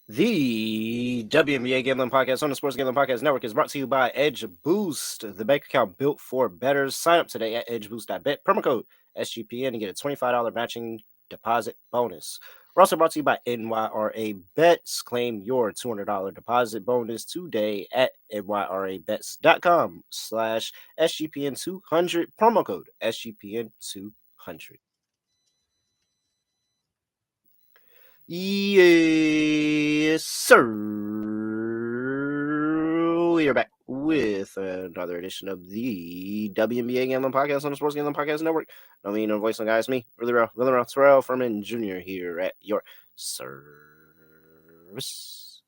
The WNBA Gambling Podcast on the Sports Gambling Podcast Network is brought to you by Edge Boost, the bank account built for bettors. Sign up today at edgeboost.bet. Promo code SGPN and get a $25 matching deposit bonus. We're also brought to you by NYRA Bets. Claim your $200 deposit bonus today at nyrabets.com/SGPN200. Promo code SGPN200. Yes, sir. We are back with another edition of the WNBA Gambling Podcast on the Sports Gambling Podcast Network. I mean, no voice on guys, me, really real, Terrell Furman Jr. here at your service.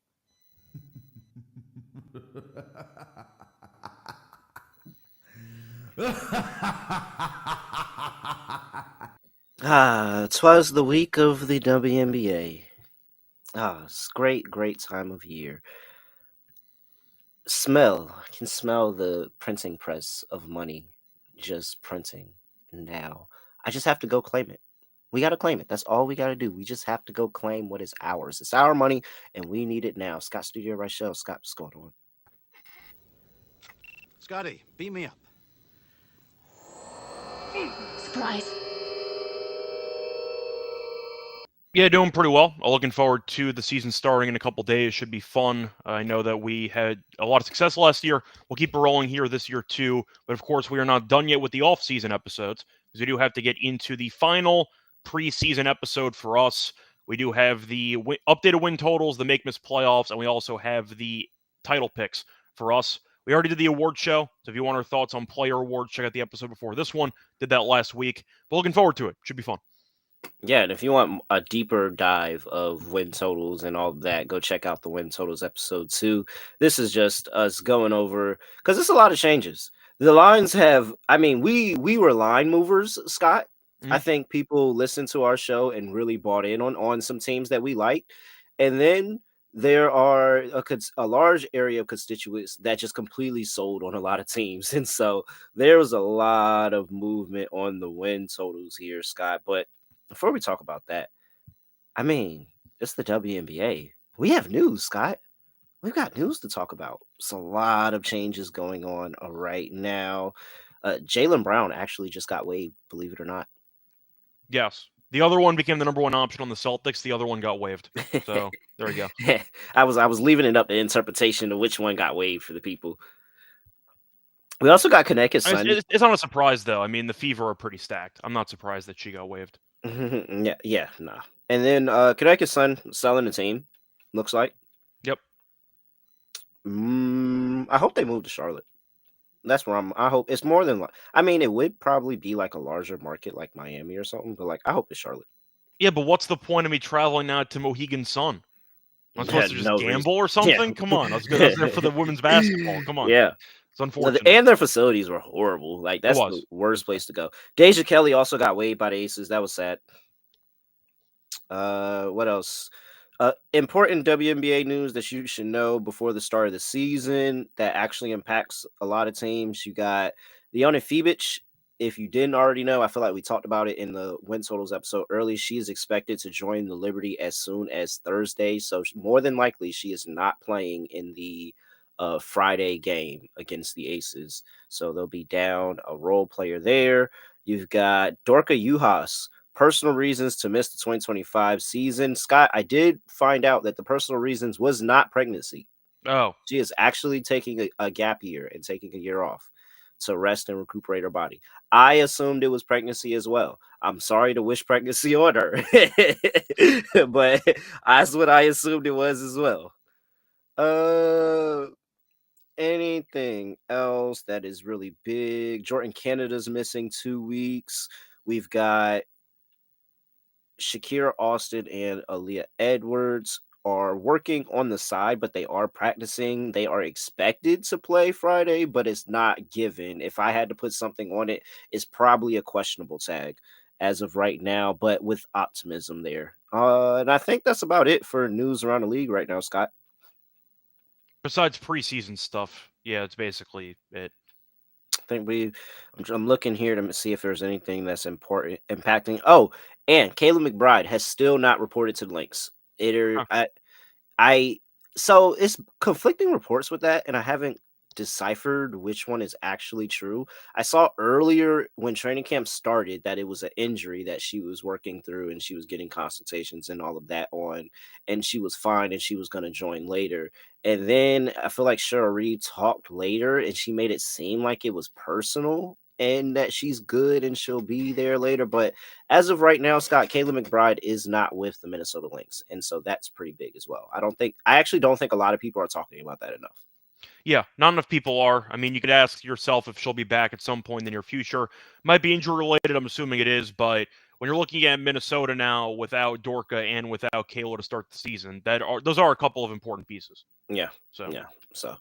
'Twas the week of the WNBA. It's great time of year. I can smell the printing press of money just printing now. I just have to go claim it. We got to claim it. That's all we got to do. We just have to go claim what is ours. It's our money, and we need it now. Scott Studio Reichel. Scott, what's going on? Scotty, beat me up. Surprise. Yeah, doing pretty well. Looking forward to the season starting in a couple days. Should be fun. I know that we had a lot of success last year. We'll keep it rolling here this year too. But of course, we are not done yet with the off-season episodes because we do have to get into the final preseason episode for us. We do have the updated win totals, the make-miss playoffs, and we also have the title picks for us. We already did the award show, so if you want our thoughts on player awards, check out the episode before this one. Did that last week. But looking forward to it. Should be fun. Yeah, and if you want a deeper dive of win totals and all of that, go check out the win totals episode 2. This is just us going over, because it's a lot of changes. The lines have, we were line movers, Scott. Mm-hmm. I think people listened to our show and really bought in on some teams that we liked. And then there are a large area of constituents that just completely sold on a lot of teams. And so there was a lot of movement on the win totals here, Scott. But before we talk about that, it's the WNBA. We have news, Scott. We've got news to talk about. It's a lot of changes going on right now. Jaylen Brown actually just got waived, believe it or not. Yes. The other one became the number one option on the Celtics. The other one got waived. So there you go. I was leaving it up to interpretation of which one got waived for the people. We also got Connecticut Sun. It's not a surprise, though. I mean, the Fever are pretty stacked. I'm not surprised that she got waived. Yeah, no. And then Connecticut Sun selling the team, looks like. Yep. I hope they move to Charlotte. That's where I hope it's more than it would probably be like a larger market like Miami or something, but I hope it's Charlotte. Yeah, but what's the point of me traveling now to Mohegan Sun? I'm supposed to just gamble or something? Yeah. Come on, let's go there for the women's basketball. Come on. Yeah. It's unfortunate. And their facilities were horrible. That's the worst place to go. Deja Kelly also got waived by the Aces. That was sad. What else? Important WNBA news that you should know before the start of the season that actually impacts a lot of teams. You got Leona Fibic. If you didn't already know, I feel like we talked about it in the win totals episode early. She is expected to join the Liberty as soon as Thursday. So more than likely, she is not playing in the Friday game against the Aces. So they'll be down a role player there. You've got Dorka Juhas. Personal reasons to miss the 2025 season. Scott, I did find out that the personal reasons was not pregnancy. Oh. She is actually taking a gap year and taking a year off to rest and recuperate her body. I assumed it was pregnancy as well. I'm sorry to wish pregnancy on her, but that's what I assumed it was as well. Anything else that is really big? Jordan Canada's missing 2 weeks. We've got Shakira Austin and Aaliyah Edwards are working on the side, but they are practicing. They are expected to play Friday, but it's not given. If I had to put something on it, it's probably a questionable tag as of right now, but with optimism there. And I think that's about it for news around the league right now, Scott. Besides preseason stuff, yeah, it's basically it. I think I'm looking here to see if there's anything that's important impacting. Oh, and Caleb McBride has still not reported to the Lynx. It Huh. are, I so it's conflicting reports with that, and I haven't deciphered which one is actually true. I saw earlier when training camp started that it was an injury that she was working through and she was getting consultations and all of that on, and she was fine and she was going to join later. And then I feel like Cheryl Reed talked later and she made it seem like it was personal and that she's good and she'll be there later. But as of right now, Scott, Kayla McBride is not with the Minnesota Lynx. And so that's pretty big as well. I actually don't think a lot of people are talking about that enough. Yeah, not enough people are. I mean, you could ask yourself if she'll be back at some point in the near future. Might be injury related. I'm assuming it is, but when you're looking at Minnesota now without Dorka and without Kayla to start the season, those are a couple of important pieces. Yeah. So Yeah. So,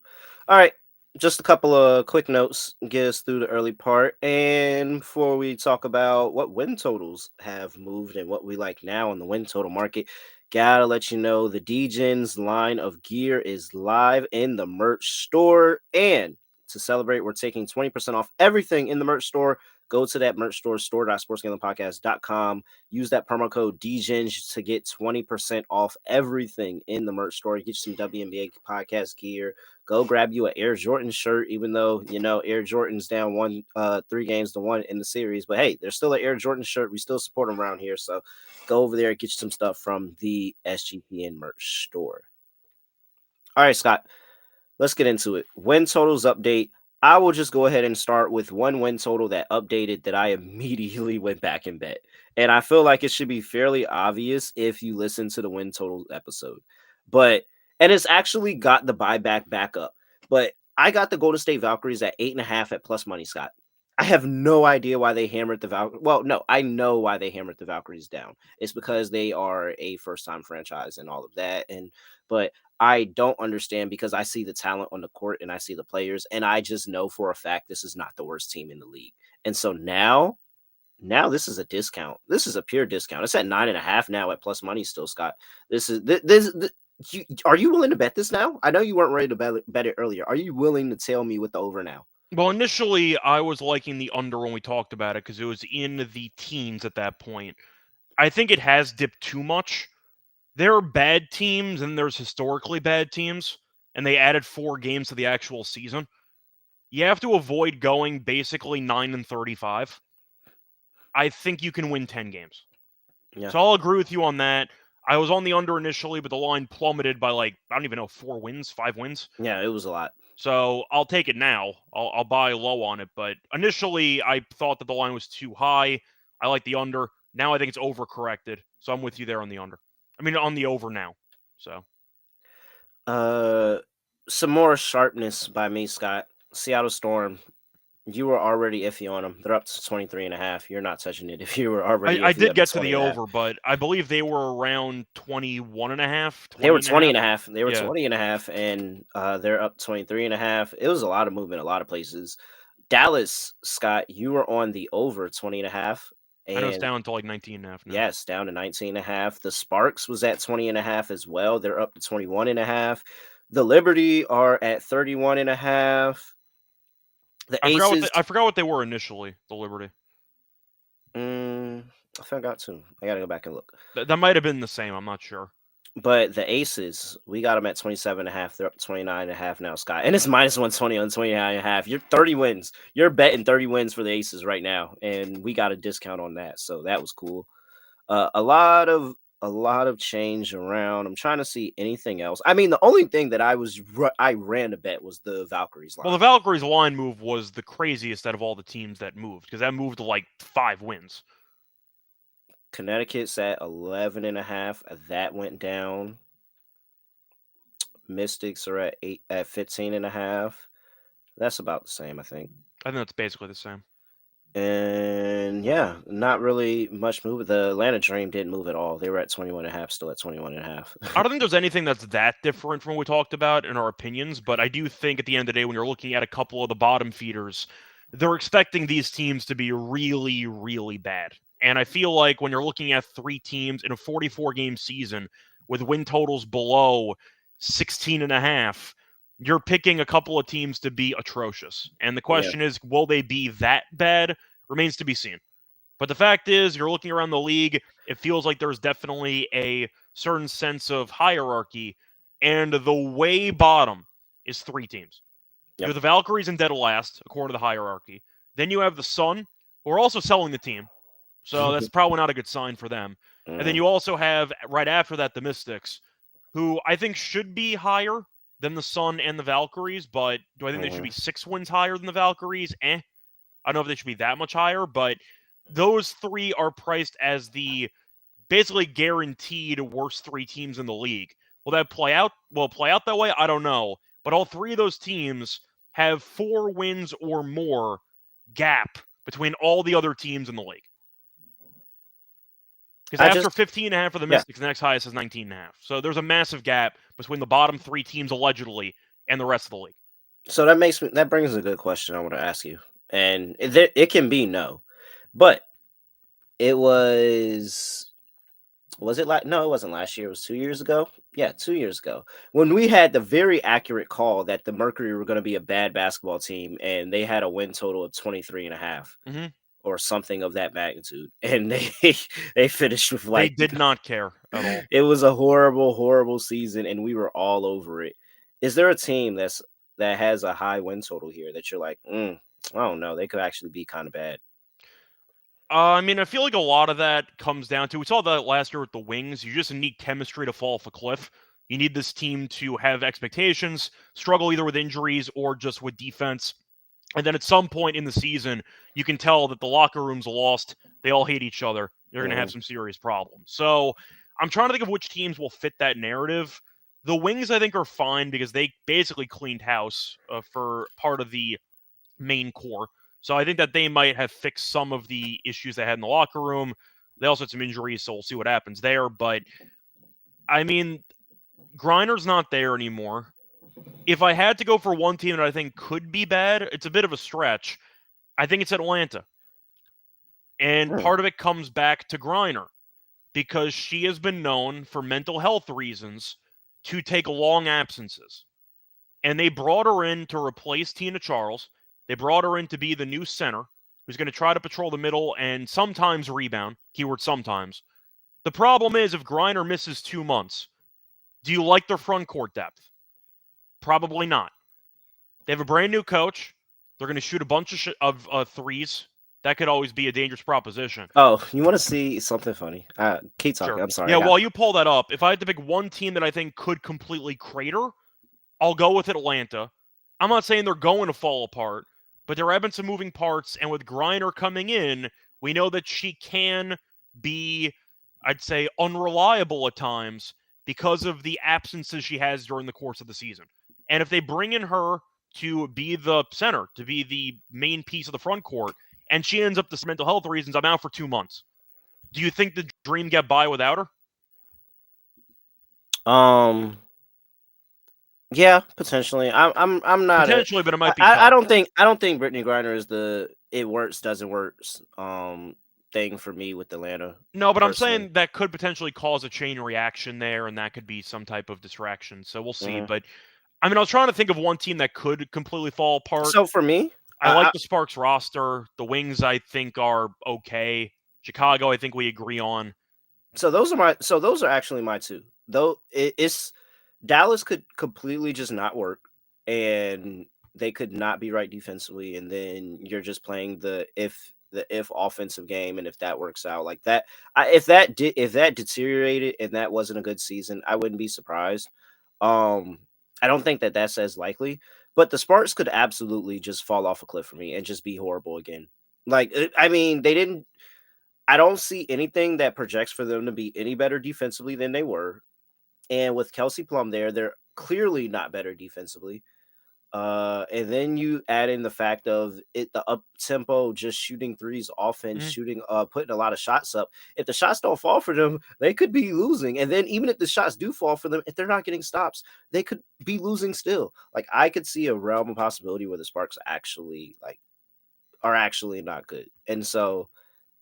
all right. Just a couple of quick notes, get us through the early part. And before we talk about what win totals have moved and what we like now in the win total market, gotta let you know the DGens line of gear is live in the merch store. And to celebrate, we're taking 20% off everything in the merch store. Go to that merch store, store.sportsgamblingpodcast.com. Use that promo code DGENS to get 20% off everything in the merch store. Get you some WNBA podcast gear. Go grab you an Air Jordan shirt, even though, Air Jordan's down 3-1 in the series. But hey, there's still an Air Jordan shirt. We still support them around here. So go over there and get you some stuff from the SGPN merch store. All right, Scott. Let's get into it. Win totals update. I will just go ahead and start with one win total that updated that I immediately went back and bet. And I feel like it should be fairly obvious if you listen to the win total episode. And it's actually got the buyback back up. But I got the Golden State Valkyries at 8.5 at plus money, Scott. I have no idea why they hammered the Valkyries. Well, no, I know why they hammered the Valkyries down. It's because they are a first time franchise and all of that. But I don't understand because I see the talent on the court and I see the players, and I just know for a fact this is not the worst team in the league. And so now this is a discount. This is a pure discount. It's at 9.5 now at plus money still, Scott. Are you willing to bet this now? I know you weren't ready to bet it earlier. Are you willing to tell me what the over now? well, initially I was liking the under when we talked about it because it was in the teens at that point. I think it has dipped too much. There are bad teams and there's historically bad teams, and they added 4 games to the actual season. You have to avoid going basically 9-35. I think you can win 10 games. Yeah. So I'll agree with you on that. I was on the under initially, but the line plummeted by I don't even know, 4 wins, 5 wins. Yeah, it was a lot. So I'll take it now. I'll buy low on it. But initially, I thought that the line was too high. I like the under. Now I think it's overcorrected. So I'm with you there on the under. I mean, on the over now. So Uh, some more sharpness by me, Scott. Seattle Storm. You were already iffy on them. They're up to 23.5. You're not touching it if you were already I iffy did on the get to 20 the and a half. over, but I believe they were around 21.5, They 20 were and a 20 half. and a half. They were Yeah. 20 and a half, and they're up 23.5. It was a lot of movement, a lot of places. Dallas, Scott, you were on the over 20.5. I know it's And down to 19.5 now. yes, down to 19.5. The Sparks was at 20.5 as well. They're up to 21.5. The Liberty are at 31.5. The Aces, I forgot what they were initially, the Liberty. mm, I forgot to. I gotta go back and look. That might have been the same. I'm not sure. But the Aces, we got them at 27.5. They're up to 29.5 now, Scott. And it's minus 120 on 29.5. You're 30 wins. You're betting 30 wins for the Aces right now. And we got a discount on that. So that was cool. A lot of change around. I'm trying to see anything else. I mean, the only thing that I ran to bet was the Valkyries Well, the line. Valkyries line move was the craziest out of all the teams that moved because that moved to 5 wins. Connecticut's at 11.5. That went down. Mystics are at 15.5. That's about the same, I think. I think that's basically the same. And yeah, not really much move. The Atlanta Dream didn't move at all. They were at 21.5, still at 21.5. I don't think there's anything that's that different from what we talked about in our opinions, but I do think at the end of the day, when you're looking at a couple of the bottom feeders, they're expecting these teams to be really, really bad. And I feel like when you're looking at three teams in a 44-game season with win totals below 16 and a half, you're picking a couple of teams to be atrocious. And the Yeah. question is, will they be that bad? Remains to be seen. But the fact is, you're looking around the league, it feels like there's definitely a certain sense of hierarchy, and the way bottom is three teams. You have Yep. the Valkyries in dead last, according to the hierarchy. Then you have the Sun, who are also selling the team, so that's probably not a good sign for them. And then Mhm. you also have, right after that, the Mystics, who I think should be higher than the Sun and the Valkyries, but do I think they should Mhm. be 6 wins higher than the Valkyries? I don't know if they should be that much higher, but those three are priced as the basically guaranteed worst three teams in the league. Will that play out? Will it play out that way? I don't know. But all three of those teams have 4 wins or more gap between all the other teams in the league. Because I after just 15 and a half for the yeah. Mystics, the next highest is 19 and a half. So there's a massive gap between the bottom three teams allegedly and the rest of the league. So that brings a good question I want to ask you, and it can be no, but it was it like no, it wasn't last year. It was 2 years ago. Yeah, 2 years ago when we had the very accurate call that the Mercury were going to be a bad basketball team, and they had a win total of 23.5 Mm-hmm. or something of that magnitude, and they they finished with They like did not care at all. it was a horrible, horrible season, and we were all over it. Is there a team that has a high win total here that you're like, I don't know, they could actually be kind of bad? I mean, I feel like a lot of that comes down to we saw that last year with the Wings. You just need chemistry to fall off a cliff. You need this team to have expectations, struggle either with injuries or just with defense. And then at some point in the season, you can tell that the locker room's lost. They all hate each other. They're going to have Mhm, some serious problems. So I'm trying to think of which teams will fit that narrative. The Wings, I think, are fine because they basically cleaned house for part of the main core. So I think that they might have fixed some of the issues they had in the locker room. They also had some injuries, so we'll see what happens there. But I mean, Griner's not there anymore. If I had to go for one team that I think could be bad, it's a bit of a stretch. I think it's Atlanta. And mm. part of it comes back to Griner because she has been known for mental health reasons to take long absences. And they brought her in to replace Tina Charles. They brought her in to be the new center who's going to try to patrol the middle and sometimes rebound. Keyword sometimes. The problem is if Griner misses 2 months, do you like their front court depth? Probably not. They have a brand new coach. They're going to shoot a bunch of threes. That could always be a dangerous proposition. Oh, you want to see something funny? Keep talking. Sure. I'm sorry. Yeah, I got while you pull that up, if I had to pick one team that I think could completely crater, I'll go with Atlanta. I'm not saying they're going to fall apart, but there have been some moving parts, and with Griner coming in, we know that she can be, I'd say, unreliable at times because of the absences she has during the course of the season. And if they bring in her to be the center, to be the main piece of the front court, and she ends up for mental health reasons, I'm out for 2 months. Do you think the Dream get by without her? you. Yeah, potentially. I'm not a. Potentially, but it might be tough. I don't think Brittany Griner is the it works doesn't works thing for me with Atlanta No, but I'm personally. saying that could potentially cause a chain reaction there, and that could be some type of distraction. So we'll see. Mhm. But I mean, I was trying to think of one team that could completely fall apart. So for me, I like the Sparks roster. The Wings, I think, are okay. Chicago, I think we agree on. so those are actually my two. Though it's Dallas could completely just not work, and they could not be right defensively, and then you're just playing the if offensive game, and if that works out like that, if that deteriorated and that wasn't a good season, I wouldn't be surprised. Um, I don't think that that's as likely, but the Sparks could absolutely just fall off a cliff for me and just be horrible again. I mean, they didn't. I don't see anything that projects for them to be any better defensively than they were. And with Kelsey Plum there, they're clearly not better defensively. And then you add in the fact of it, the up tempo, just shooting threes, offense, Mhm. putting a lot of shots up. If the shots don't fall for them, they could be losing. And then even if the shots do fall for them, if they're not getting stops, they could be losing still. Like I could see a realm of possibility where the Sparks actually are actually not good. And so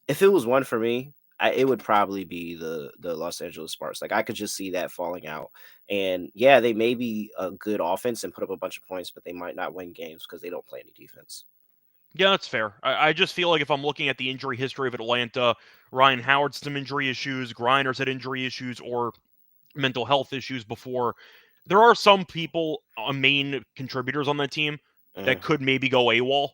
if it was one for me, it would probably be the Los Angeles Sparks. Like I could just see that falling out. And yeah, they may be a good offense and put up a bunch of points, but they might not win games because they don't play any defense. Yeah, that's fair. I just feel like if I'm looking at the injury history of Atlanta, Ryan Howard's some injury issues, Griner's had injury issues or mental health issues before. There are some people, main contributors on that team, that Mm-hmm. could maybe go AWOL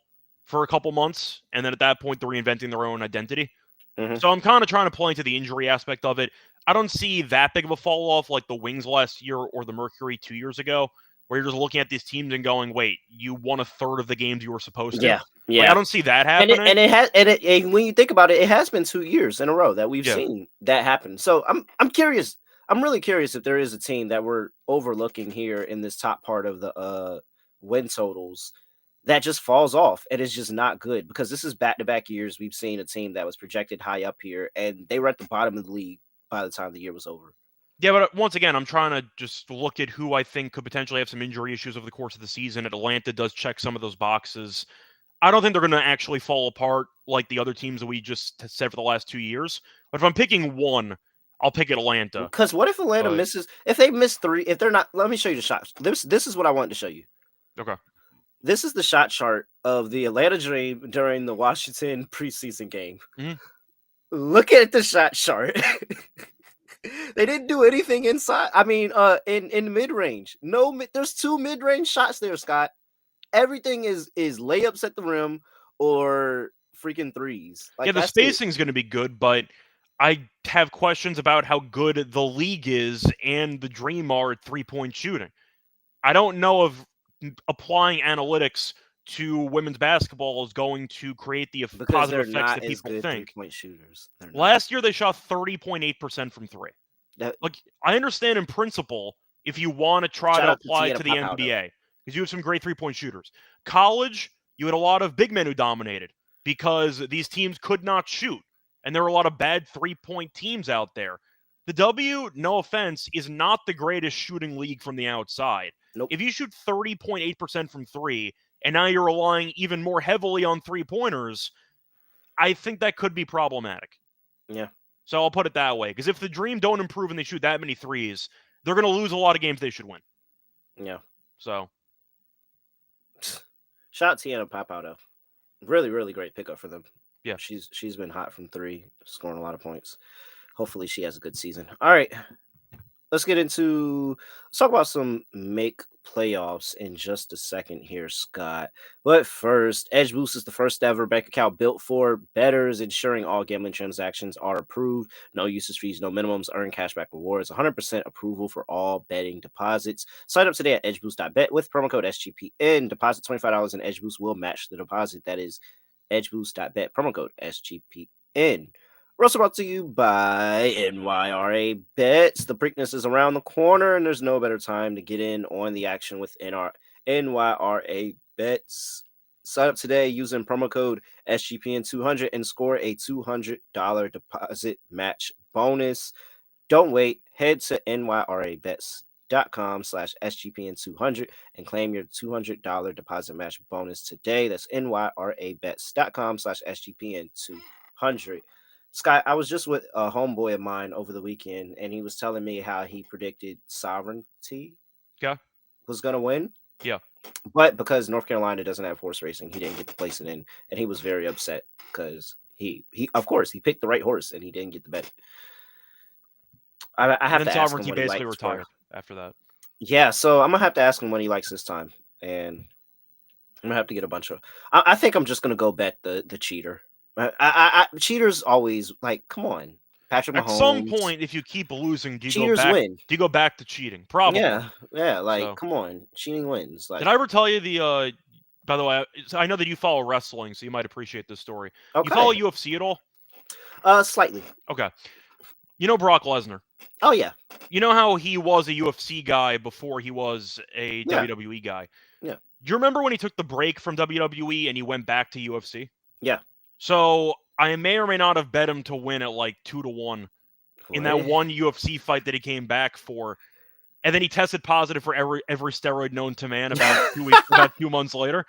for a couple months, and then at that point they're reinventing their own identity. Mm-hmm. So I'm kind of trying to play into the injury aspect of it. I don't see that big of a fall off like the Wings last year or the Mercury 2 years ago, where you're just looking at these teams and going, "Wait, you won a third of the games you were supposed to." Yeah, Like I yeah. don't see that And it happening. and it has and when you think about it, it has been 2 years in a row that we've Yeah. seen that happen. So I'm curious. I'm really curious if there is a team that we're overlooking here in this top part of the win totals that just falls off and is just not good, because this is back-to-back years we've seen a team that was projected high up here and they were at the bottom of the league by the time the year was over. Yeah, but once again, I'm trying to just look at who I think could potentially have some injury issues over the course of the season. Atlanta does check some of those boxes. I don't think they're going to actually fall apart like the other teams that we just said for the last 2 years. But if I'm picking one, I'll pick Atlanta. Because what if Atlanta But misses? If they miss three, if they're not, let me show you the shots. This is what I wanted to show you. okay, This is the shot chart of the Atlanta Dream during the Washington preseason game. Mhm. Look at the shot chart. They didn't do anything inside. I mean, in mid range. There's two mid range shots there, Scott. Everything is layups at the rim or freaking threes. Yeah, Like the that's it. spacing's going to be good, but I have questions about how good the league is and the Dream are at 3-point shooting. I don't know if applying analytics to women's basketball is going to create the Because positive they're effects not that as people good think. 3-point shooters. They're not. Last year, they shot 30.8% from three. That Like, I understand in principle if you want to try shout to out to apply it Tiana to the Pop out though. NBA, because you have some great 3-point shooters. College, you had a lot of big men who dominated because these teams could not shoot, and there were a lot of bad 3-point teams out there. The W, no offense, is not the greatest shooting league from the outside. Nope. If you shoot 30.8% from three, and now you're relying even more heavily on 3-pointers, I think that could be problematic. Yeah. So I'll put it that way. Because if the Dream don't improve and they shoot that many threes, they're going to lose a lot of games they should win. Yeah. So Shout out to Tiana Pop out though. Really, really great pickup for them. yeah, She's been hot from three, scoring a lot of points. Hopefully she has a good season. All right. Let's talk about some make playoffs in just a second here, Scott. But first, Edge Boost is the first ever bank account built for bettors, ensuring all gambling transactions are approved. No usage fees, no minimums, earn cashback rewards, 100% approval for all betting deposits. Sign up today at edgeboost.bet with promo code SGPN. Deposit $25 and Edge Boost will match the deposit. That is edgeboost.bet, promo code SGPN. We're also brought to you by NYRA Bets. The Preakness is around the corner, and there's no better time to get in on the action with NYRA Bets. Sign up today using promo code SGPN200 and score a $200 deposit match bonus. Don't wait. Head to nyrabets.com/SGPN200 and claim your $200 deposit match bonus today. That's nyrabets.com/SGPN200. Scott, I was just with a homeboy of mine over the weekend, and he was telling me how he predicted Sovereignty yeah, was going to win. yeah. But because North Carolina doesn't have horse racing, he didn't get to place it in, and he was very upset because he of course he picked the right horse and he didn't get the bet. I And have then to ask him Sovereignty what he basically likes for. retired after that. Yeah, so I'm gonna have to ask him what he likes this time, and I'm gonna have to get a bunch of. I think I'm just gonna go bet the cheater. Cheaters always like, come on, Patrick At some Mahomes. point, if you keep losing, do you go Cheaters back? win. Do you go back to cheating? Probably. Yeah, like So come on, cheating wins. did Like I ever tell you the? By the way, I know that you follow wrestling, so you might appreciate this story. You follow okay, UFC at all? slightly. Okay. You know Brock Lesnar. Oh yeah, You know how he was a UFC guy before he was a yeah, WWE guy. yeah. you remember when he took the break from WWE and he went back to UFC? Yeah. So I may or may not have bet him to win at like 2-1 in that What? one UFC fight that he came back for. And then he tested positive for every steroid known to man about 2 months later.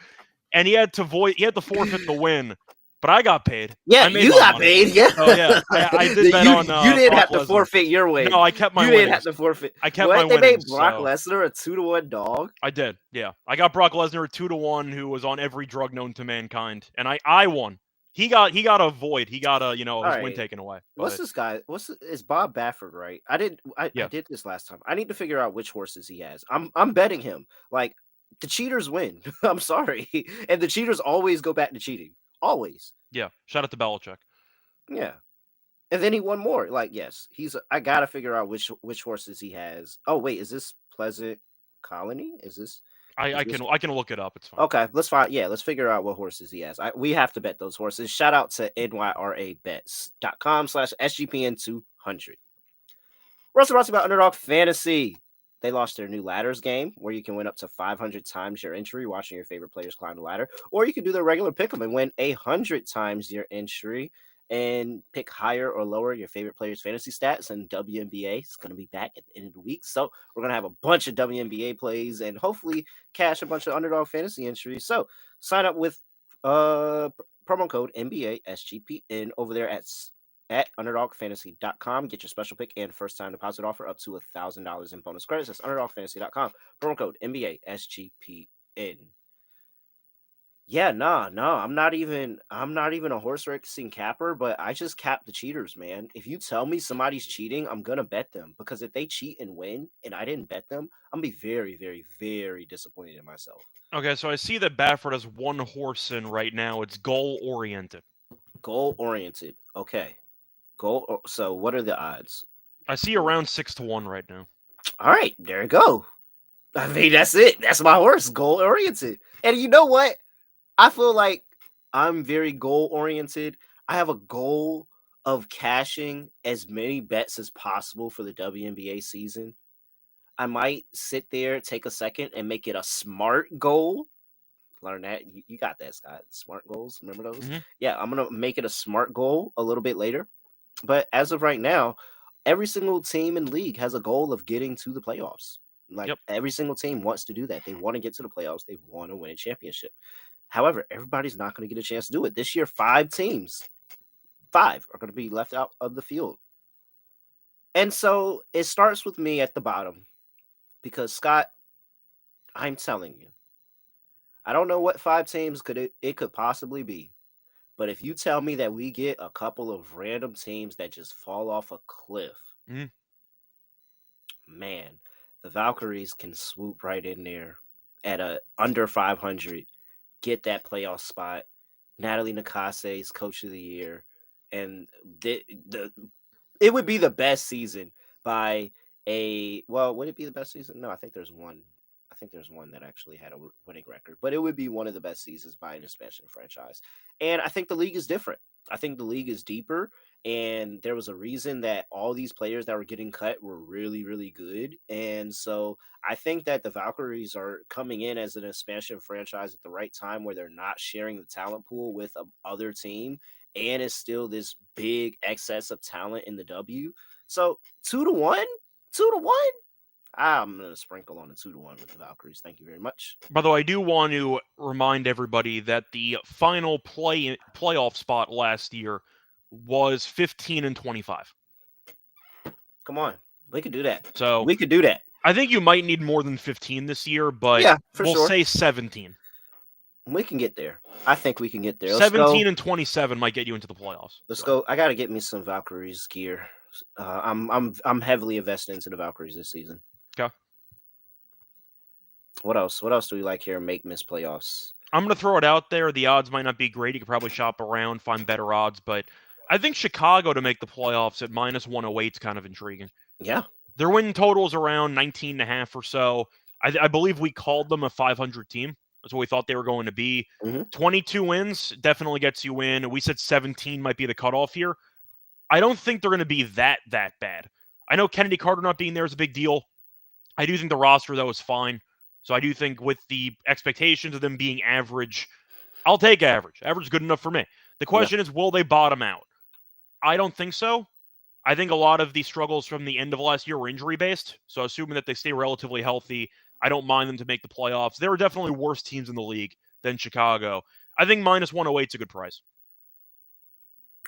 And he had to forfeit the win. But I got paid. Yeah, I made you my got money. paid. Yeah. So yeah, I did bet on You didn't Brock have to Lesnar. forfeit your win. No, I kept my You winnings. didn't have to forfeit. I kept my They made winnings. Brock So Lesnar a 2-1 dog. I did. Yeah, I got Brock Lesnar at 2-1, who was on every drug known to mankind, and I won. He got a void. He got his All win right. taken away. What's But this guy? It's Bob Baffert, right? I yeah, did this last time. I need to figure out which horses he has. I'm betting him. Like the cheaters win. I'm sorry. And the cheaters always go back to cheating. Always. yeah. Shout out to Belichick. Yeah. And then he won more. Like, yes, I gotta figure out which horses he has. Oh, wait, is this Pleasant Colony? Is this I can look it up. It's fine. okay? Let's figure out what horses he has. We have to bet those horses. Shout out to nyrabets.com/SGPN200. We're also brought to you by Underdog Fantasy. They launched their new ladders game where you can win up to 500 times your entry watching your favorite players climb the ladder, or you can do the regular pick 'em and win 100 times your entry and pick higher or lower your favorite players' fantasy stats. And WNBA is going to be back at the end of the week, so we're going to have a bunch of WNBA plays and hopefully cash a bunch of Underdog Fantasy entries. So sign up with promo code NBA SGPN over there at underdogfantasy.com. Get your special pick and first time deposit offer up to $1,000 in bonus credits. That's underdogfantasy.com. Promo code NBA SGPN. Yeah, I'm not even a horse racing capper, but I just cap the cheaters, man. If you tell me somebody's cheating, I'm gonna bet them, because if they cheat and win and I didn't bet them, I'm gonna be very, very, very disappointed in myself. Okay, so I see that Baffert has one horse in right now. It's goal oriented. Goal oriented. Okay. So what are the odds? I see around 6-1 right now. All right, there you go. I mean, that's it. That's my horse, goal oriented. And you know what? I feel like I'm very goal oriented. I have a goal of cashing as many bets as possible for the WNBA season. I might sit there, take a second, and make it a smart goal. Learn that. You got that, Scott. Smart goals. Remember those? Mm-hmm. Yeah, I'm going to make it a smart goal a little bit later. But as of right now, every single team in the league has a goal of getting to the playoffs. Like every single team wants to do that. They want to get to the playoffs. They want to win a championship. However, everybody's not going to get a chance to do it. This year, 5 are going to be left out of the field. And so it starts with me at the bottom because, Scott, I'm telling you, I don't know what 5 teams it could possibly be. But if you tell me that we get a couple of random teams that just fall off a cliff, man, the Valkyries can swoop right in there at a under 500, get that playoff spot. Natalie Nakase's coach of the year, and it would be the best season by would it be the best season? No, I think there's one. I think there's one that actually had a winning record, but it would be one of the best seasons by an expansion franchise. And I think the league is different. I think the league is deeper, and there was a reason that all these players that were getting cut were really, really good. And so I think that the Valkyries are coming in as an expansion franchise at the right time, where they're not sharing the talent pool with other team, and it's still this big excess of talent in the W. So 2-1, 2-1. I'm going to sprinkle on a 2-1 with the Valkyries. Thank you very much. By the way, I do want to remind everybody that the final playoff spot last year was 15-25. Come on. We could do that. So we could do that. I think you might need more than 15 this year, but yeah, we'll say 17. We can get there. I think we can get there. 17-27 might get you into the playoffs. Let's go. I got to get me some Valkyries gear. I'm heavily invested into the Valkyries this season. Okay. What else? What else do we like here? Make miss playoffs. I'm going to throw it out there. The odds might not be great. You could probably shop around, find better odds, but I think Chicago to make the playoffs at -108 is kind of intriguing. Yeah. Their win total is around 19.5 or so. I believe we called them a 500 team. That's what we thought they were going to be. 22 wins definitely gets you in. We said 17 might be the cutoff here. I don't think they're going to be that bad. I know Kennedy Carter not being there is a big deal. I do think the roster, though, is fine. So I do think with the expectations of them being average, I'll take average. Average is good enough for me. The Yeah. question is, will they bottom out? I don't think so. I think a lot of the struggles from the end of last year were injury based. So assuming that they stay relatively healthy, I don't mind them to make the playoffs. There are definitely worse teams in the league than Chicago. I think minus 108 is a good price.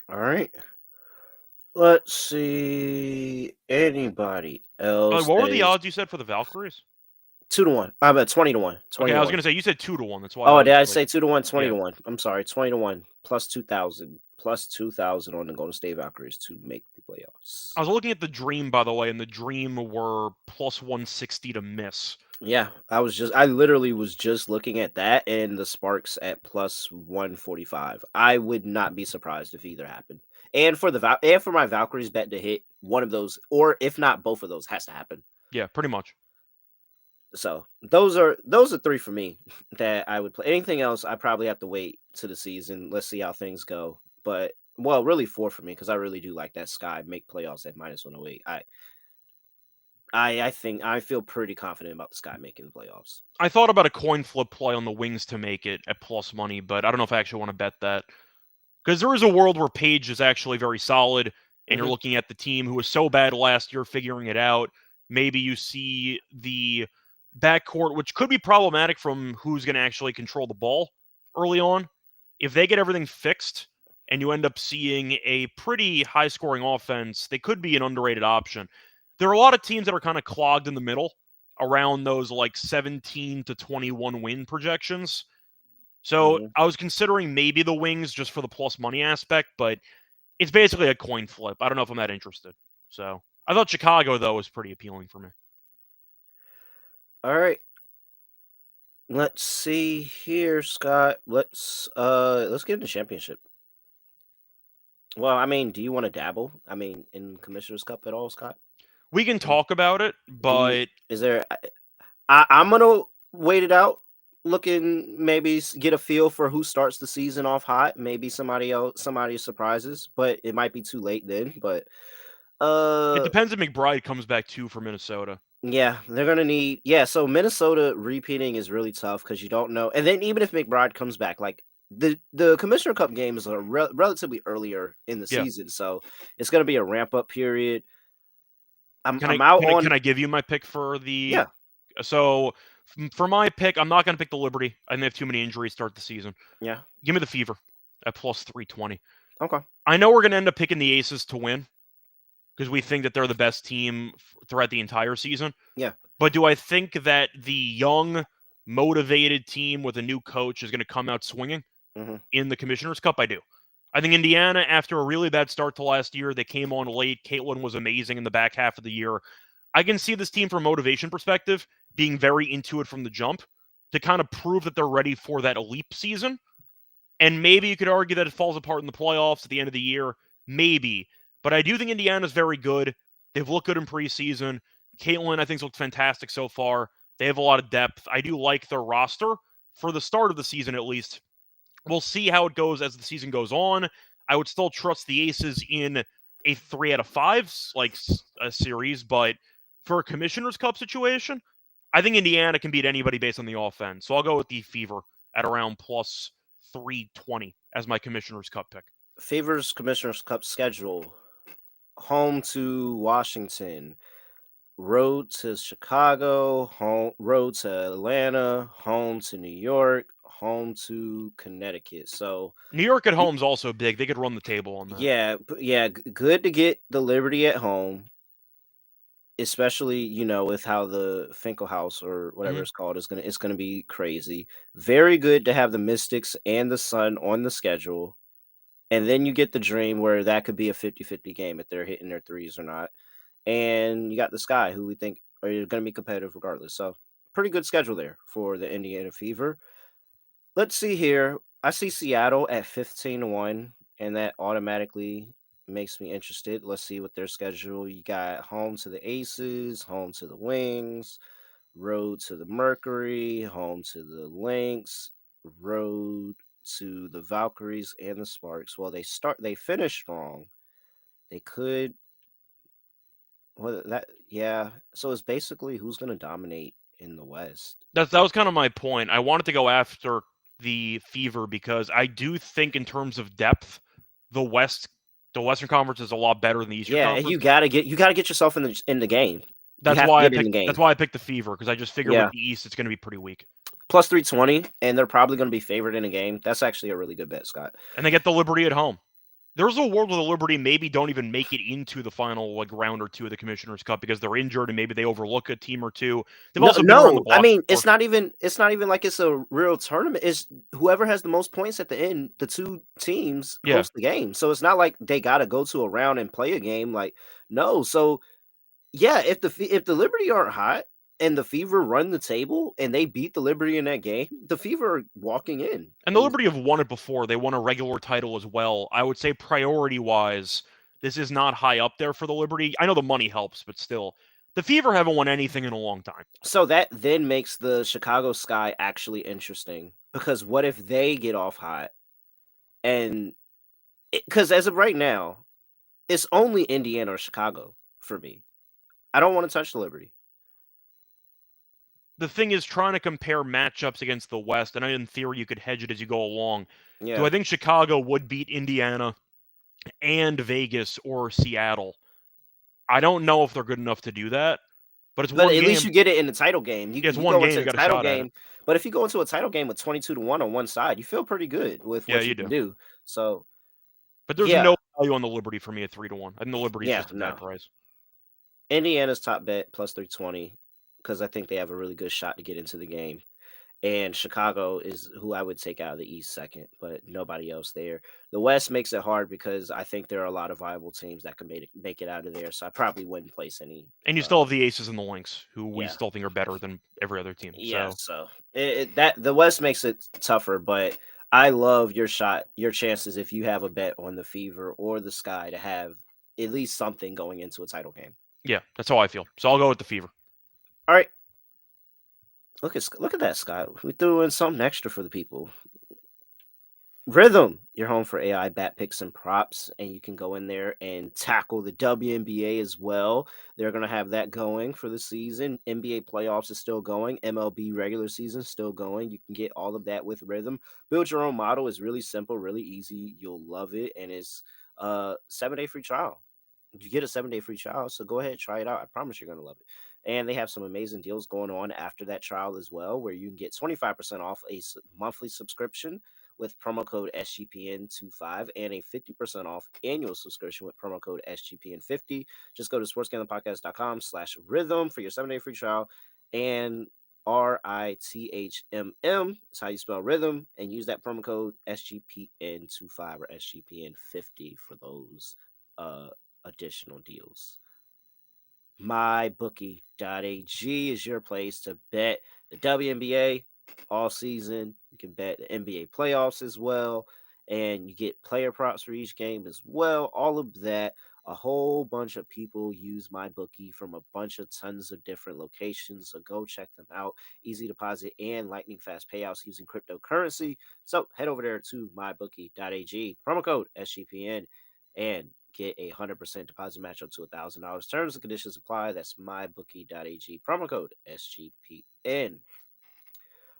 All right. Let's see. Anybody else What were that the is odds you said for the Valkyries? 2 to 1? I'm at 20 to 1. Okay, 20 I to was 1. gonna say you said 2 to 1. That's why I Oh, did was I like, say 2 to 1? 20 yeah. to 1. I'm sorry, 20 to 1 plus 2,000 plus 2,000 on the Golden State Valkyries to make the I playoffs. was looking at the Dream, by the way, and the Dream were plus 160 to miss. Yeah, I literally was just looking at that and the Sparks at plus 145. I would not be surprised if either happened. And for my Valkyries bet to hit, one of those, or if not both of those, has to happen. Yeah, pretty much. So those are three for me that I would play. Anything else, I probably have to wait to the season. Let's see how things go. But well, really four for me because I really do like that Sky make playoffs at minus 108. I think I feel pretty confident about the Sky making the playoffs. I thought about a coin flip play on the Wings to make it at plus money, but I don't know if I actually want to bet that. Because there is a world where Page is actually very solid, and you're Hmm. looking at the team who was so bad last year figuring it out. Maybe you see the backcourt, which could be problematic from who's going to actually control the ball early on. If they get everything fixed and you end up seeing a pretty high scoring offense, they could be an underrated option. There are a lot of teams that are kind of clogged in the middle around those like 17 to 21 win projections. So Hmm. I was considering maybe the Wings just for the plus money aspect, but it's basically a coin flip. I don't know if I'm that interested. So I thought Chicago though was pretty appealing for me. All right. Let's see here, Scott. Let's get into championship. Well, I mean, do you want to dabble? I mean, in Commissioner's Cup at all, Scott? We can Mm, talk about it, Do you? but Is there? I'm gonna wait it out. Looking maybe get a feel for who starts the season off hot. Maybe somebody else, somebody surprises, but it might be too late then. But it uh, depends if McBride comes back too for Minnesota. yeah, they're gonna need. Yeah, so Minnesota repeating is really tough because you don't know. And then even if McBride comes back, like the Commissioner Cup games are relatively earlier in the Yeah. season, so it's gonna be a ramp up period. I'm Can I I'm out can I on. can I give you my pick for the Yeah, so for my pick, I'm not going to pick the Liberty. I think they have too many injuries to start the season. yeah, Give me the Fever at plus 320. okay, I know we're going to end up picking the Aces to win because we think that they're the best team throughout the entire season. yeah, But do I think that the young, motivated team with a new coach is going to come out swinging hmm, in the Commissioner's Cup? I do. I think Indiana, after a really bad start to last year, they came on late. Caitlin was amazing in the back half of the year. I can see this team from a motivation perspective being very into it from the jump to kind of prove that they're ready for that leap season. And maybe you could argue that it falls apart in the playoffs at the end of the year. Maybe. But I do think Indiana's very good. They've looked good in preseason. Caitlin, I think, looked fantastic so far. They have a lot of depth. I do like their roster for the start of the season, at least. We'll see how it goes as the season goes on. I would still trust the Aces in a 3 out of 5 like a series, but for a Commissioner's Cup situation, I think Indiana can beat anybody based on the offense. So I'll go with the Fever at around plus 320 as my Commissioner's Cup pick. favors Commissioner's Cup schedule. Home to Washington, road to Chicago, home road to Atlanta, home to New York, home to Connecticut. So New York at y- home is also big. They could run the table on that. yeah, good to get the Liberty at home, especially with how the Finkelhaus or whatever Mhm. it's called it's gonna be crazy. Very good to have the Mystics and the Sun on the schedule. And then you get the Dream where that could be a 50-50 game if they're hitting their threes or not. And you got the Sky, who we think are going to be competitive regardless. So, pretty good schedule there for the Indiana Fever. Let's see here. I see Seattle at 15 to 1, and that automatically makes me interested. Let's see what their schedule. You got home to the Aces, home to the Wings, road to the Mercury, home to the Lynx, road to the Valkyries and the Sparks. Well, they finish strong. They could. Well, that yeah. So it's basically who's going to dominate in the West. That was kind of my point. I wanted to go after the Fever because I do think in terms of depth, the Western Conference is a lot better than the Eastern Yeah, and Conference. you gotta get yourself in the game. You That's have to why I get in picked the that's game. why I picked the Fever because I just figure with Yeah, the East it's going to be pretty weak. plus 320, and they're probably going to be favored in a game. That's actually a really good bet, Scott. And they get the Liberty at home. There's a world where the Liberty maybe don't even make it into the final round or two of the Commissioner's Cup because they're injured and maybe they overlook a team or two. They've No, also been around the no. I block mean, before. it's not even like it's a real tournament. It's whoever has the most points at the end, the two teams Yeah. host the game. So it's not like they got to go to a round and play a game. Like no. So yeah, if the Liberty aren't hot and the Fever run the table and they beat the Liberty in that game, the Fever are walking in. And the Liberty have won it before. They won a regular title as well. I would say priority-wise, this is not high up there for the Liberty. I know the money helps, but still. The Fever haven't won anything in a long time. So that then makes the Chicago Sky actually interesting because what if they get off hot and because as of right now, it's only Indiana or Chicago for me. I don't want to touch the Liberty. The thing is trying to compare matchups against the West, and in theory you could hedge it as you go along. Do Yeah, I think Chicago would beat Indiana and Vegas or Seattle? I don't know if they're good enough to do that, but it's but one at least game. you get it in the title game. Yeah, it's You one go game. into You the got a title shot at it. game, but if you go into a title game with 22-1 on one side, you feel pretty good with Yeah, what you you can do. do. So But there's yeah, no value on the Liberty for me at 3-1. I think the Liberty's yeah, just a bad no. price. Indiana's top bet plus 320 because I think they have a really good shot to get into the game. And Chicago is who I would take out of the East second, but nobody else there. The West makes it hard because I think there are a lot of viable teams that can make it out of there. So I probably wouldn't place any. And you still have the Aces and the Lynx, who we Yeah, still think are better than every other team. yeah. So So that the West makes it tougher, but I love your shot, your chances if you have a bet on the Fever or the Sky to have at least something going into a title game. yeah, that's how I feel. So I'll go with the Fever. All right, look at that, Scott. We threw in something extra for the people. Rhythm, your home for AI bat picks and props, and you can go in there and tackle the WNBA as well. They're going to have that going for the season. NBA playoffs is still going. MLB regular season still going. You can get all of that with Rhythm. Build your own model is really simple, really easy. You'll love it, and it's a 7-day free trial. You get a 7-day free trial, so go ahead, try it out. I promise you're going to love it. And they have some amazing deals going on after that trial as well, where you can get 25% off a monthly subscription with promo code SGPN25 and a 50% off annual subscription with promo code SGPN50. Just go to sportsgamblingpodcast.com/rhythm for your 7-day free trial and RITHMM is how you spell rhythm and use that promo code SGPN25 or SGPN50 for those additional deals. MyBookie.ag is your place to bet the WNBA all season. You can bet the NBA playoffs as well. And you get player props for each game as well. All of that. A whole bunch of people use MyBookie from a bunch of tons of different locations. So go check them out. Easy deposit and lightning fast payouts using cryptocurrency. So head over there to mybookie.ag. Promo code SGPN and get a 100% deposit match up to $1,000. Terms and conditions apply. That's mybookie.ag. Promo code SGPN.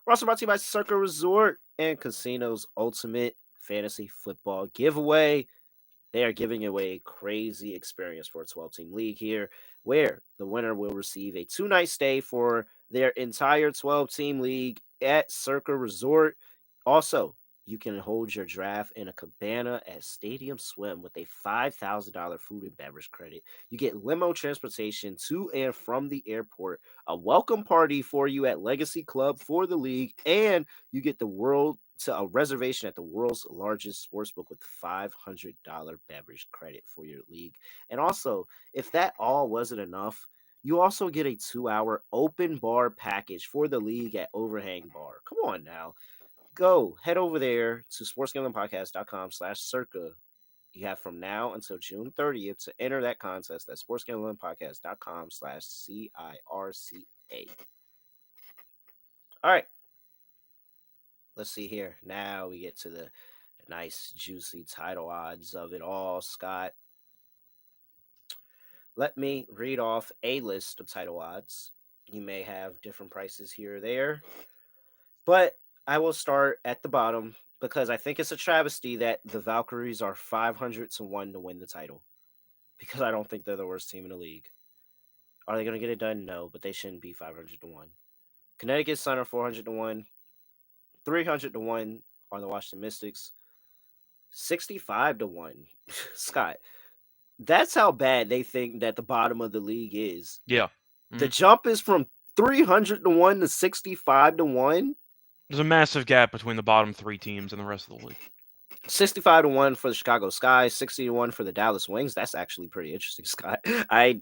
We're also brought to you by Circa Resort and Casino's Ultimate Fantasy Football Giveaway. They are giving away a crazy experience for a 12-team league here, where the winner will receive a 2-night stay for their entire 12-team league at Circa Resort. Also, you can hold your draft in a cabana at Stadium Swim with a $5,000 food and beverage credit. You get limo transportation to and from the airport, a welcome party for you at Legacy Club for the league, and you get the world to a reservation at the world's largest sportsbook with $500 beverage credit for your league. And also, if that all wasn't enough, you also get a 2-hour open bar package for the league at Overhang Bar. Come on now. Go head over there to sportsgamblingpodcast.com/circa. You have from now until June 30th to enter that contest at sportsgamblingpodcast.com/CIRCA. All right. Let's see here. Now we get to the nice, juicy title odds of it all, Scott. Let me read off a list of title odds. You may have different prices here or there, but I will start at the bottom because I think it's a travesty that the Valkyries are 500 to 1 to win the title because I don't think they're the worst team in the league. Are they going to get it done? No, but they shouldn't be 500 to 1. Connecticut Sun are 400 to 1. 300 to 1 are the Washington Mystics. 65 to 1. Scott, that's how bad they think that the bottom of the league is. Yeah. The jump is from 300 to 1 to 65 to 1. There's a massive gap between the bottom 3 teams and the rest of the league. 65 to 1 for the Chicago Sky, 60 to 1 for the Dallas Wings. That's actually pretty interesting, Scott. I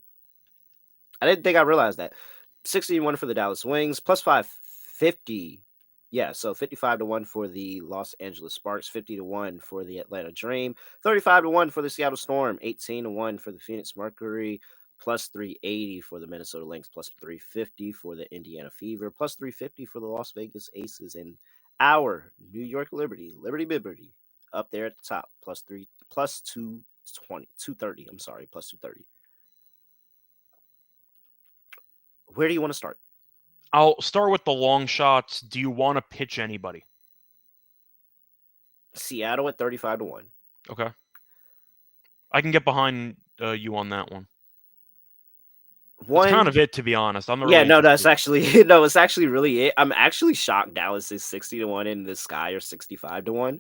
didn't think I realized that. 60 to 1 for the Dallas Wings, plus 550. Yeah, so 55 to 1 for the Los Angeles Sparks, 50 to 1 for the Atlanta Dream, 35 to 1 for the Seattle Storm, 18 to 1 for the Phoenix Mercury, plus 380 for the Minnesota Lynx, plus 350 for the Indiana Fever, plus 350 for the Las Vegas Aces, and our New York Liberty, Liberty up there at the top, plus 220, 230. I'm sorry, plus 230. Where do you want to start? I'll start with the long shots. Do you want to pitch anybody? Seattle at 35 to 1. Okay. I can get behind you on that one. That's kind of it, to be honest. I'm not really that's actually it's actually really it. I'm actually shocked Dallas is 60 to 1 and the Sky are 65 to 1.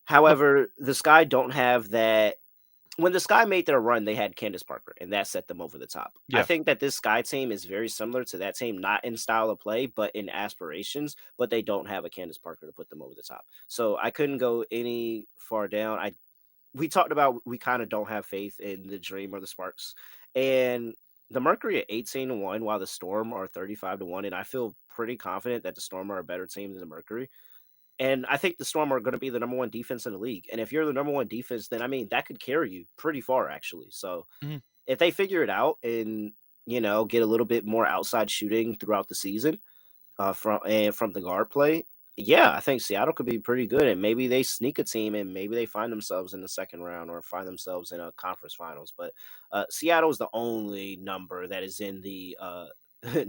However, the Sky don't have that. When the Sky made their run, they had Candace Parker, and that set them over the top. Yeah. I think that this Sky team is very similar to that team, not in style of play, but in aspirations, but they don't have a Candace Parker to put them over the top. So I couldn't go any far down. We talked about we kind of don't have faith in the Dream or the Sparks. And the Mercury at 18 to 1, while the Storm are 35 to 1. And I feel pretty confident that the Storm are a better team than the Mercury. And I think the Storm are going to be the number one defense in the league. And if you're the number one defense, then I mean, that could carry you pretty far, actually. So if they figure it out and, get a little bit more outside shooting throughout the season from the guard play, yeah, I think Seattle could be pretty good. And maybe they sneak a team and maybe they find themselves in the second round or find themselves in a conference finals. But Seattle is the only number that is in the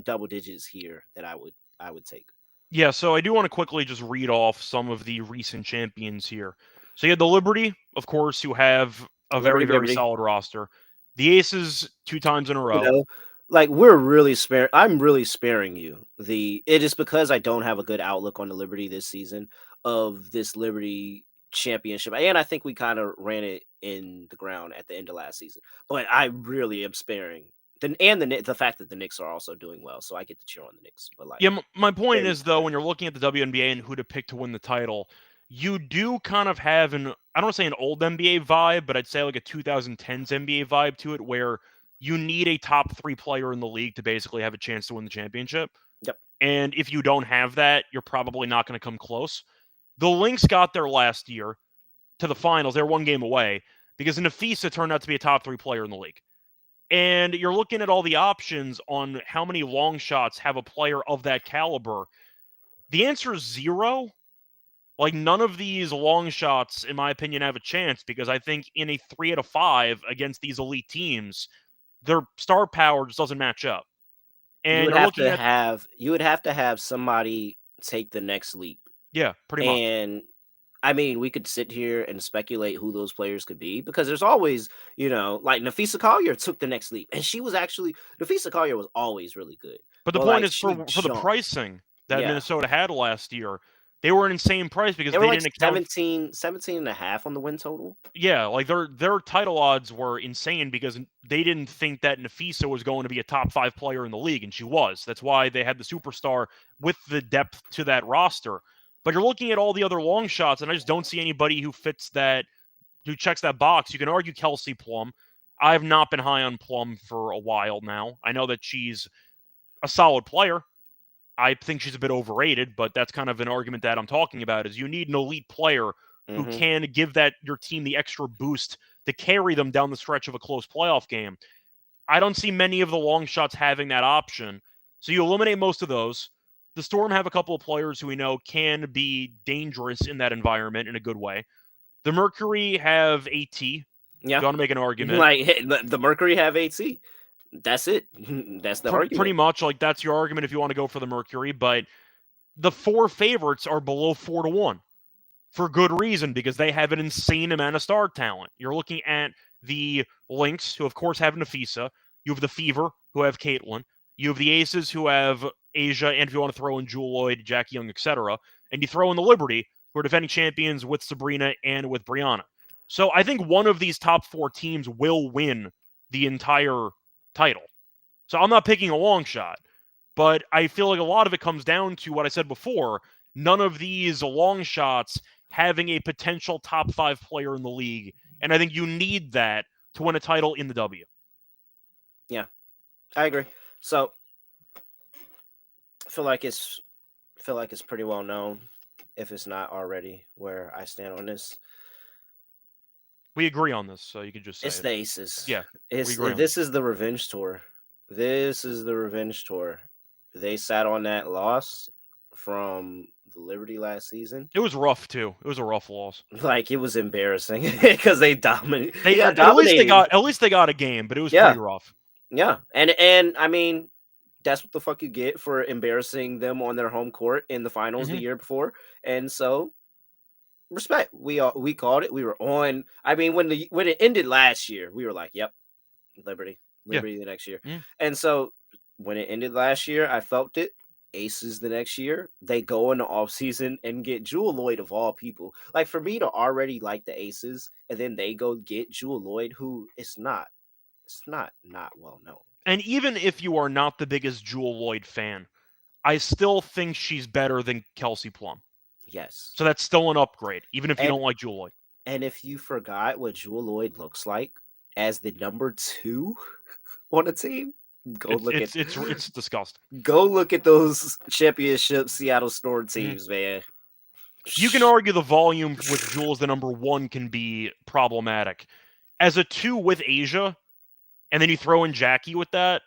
double digits here that I would take. Yeah, so I do want to quickly just read off some of the recent champions here. So you had the Liberty, of course, who have a very, very solid roster. The Aces 2 times in a row. We're really I'm really sparing you. It is because I don't have a good outlook on the Liberty this season of this Liberty championship. And I think we kind of ran it in the ground at the end of last season. But I really am sparing the fact that the Knicks are also doing well, so I get to cheer on the Knicks. But my point is, though, when you're looking at the WNBA and who to pick to win the title, you do kind of have I don't want to say an old NBA vibe, but I'd say like a 2010s NBA vibe to it, where you need a top 3 player in the league to basically have a chance to win the championship. Yep. And if you don't have that, you're probably not going to come close. The Lynx got there last year to the finals. They're 1 game away because Nafisa turned out to be a top 3 player in the league. And you're looking at all the options on how many long shots have a player of that caliber. The answer is 0. Like, none of these long shots, in my opinion, have a chance because I think in a 3 out of 5 against these elite teams, their star power just doesn't match up. And you would have to have somebody take the next leap. Yeah, pretty much. And I mean, we could sit here and speculate who those players could be because there's always, like Nafisa Collier took the next leap. And Nafisa Collier was always really good. But the point is for the pricing that Minnesota had last year, they were an insane price because they didn't account 17 and a half on the win total. Yeah, like their title odds were insane because they didn't think that Nafisa was going to be a top 5 player in the league, and she was. That's why they had the superstar with the depth to that roster. But you're looking at all the other long shots, and I just don't see anybody who checks that box. You can argue Kelsey Plum. I have not been high on Plum for a while now. I know that she's a solid player. I think she's a bit overrated, but that's kind of an argument that I'm talking about, is you need an elite player who can give your team the extra boost to carry them down the stretch of a close playoff game. I don't see many of the long shots having that option. So you eliminate most of those. The Storm have a couple of players who we know can be dangerous in that environment in a good way. The Mercury have AT. Yeah. You want to make an argument. Like, the Mercury have AT. That's it. That's the Pretty argument. much, like, that's your argument if you want to go for the Mercury, but the 4 favorites are below 4-1 for good reason, because they have an insane amount of star talent. You're looking at the Lynx, who of course have Nafisa. You have the Fever, who have Caitlyn. You have the Aces, who have Asia, and if you want to throw in Jewel Lloyd, Jackie Young, etc. And you throw in the Liberty, who are defending champions with Sabrina and with Brianna. So I think one of these top 4 teams will win the entire title. So I'm not picking a long shot, but I feel like a lot of it comes down to what I said before. None of these long shots having a potential top 5 player in the league, and I think you need that to win a title in the W. Yeah, I agree. So I feel like it's pretty well known, if it's not already, where I stand on this. We agree on this, so you can just say It's it. the Aces. Yeah, we It's agree on this this. is the revenge tour. This is the revenge tour. They sat on that loss from the Liberty last season. It was rough too. It was a rough loss. Like, it was embarrassing because they dominated. They They got at least they dominated. got a game, but it was Yeah, pretty rough. yeah, and I mean, that's what the fuck you get for embarrassing them on their home court in the finals the year before. And so, respect. We called it. We were on. I mean, when it ended last year, we were like, "Yep, Liberty, Yeah. the next year." Mm. And so, when it ended last year, I felt it. Aces the next year, they go in the offseason and get Jewel Lloyd, of all people. Like, for me to already like the Aces, and then they go get Jewel Lloyd, who it's not well known. And even if you are not the biggest Jewel Lloyd fan, I still think she's better than Kelsey Plum. Yes. So that's still an upgrade, even if you And don't like Jewel Lloyd. and if you forgot what Jewel Lloyd looks like as the number 2 on a team, It's disgusting. go look at those championship Seattle Storm teams, man. You can argue the volume with Jewel as the number 1 can be problematic. As a 2 with Asia, and then you throw in Jackie with that,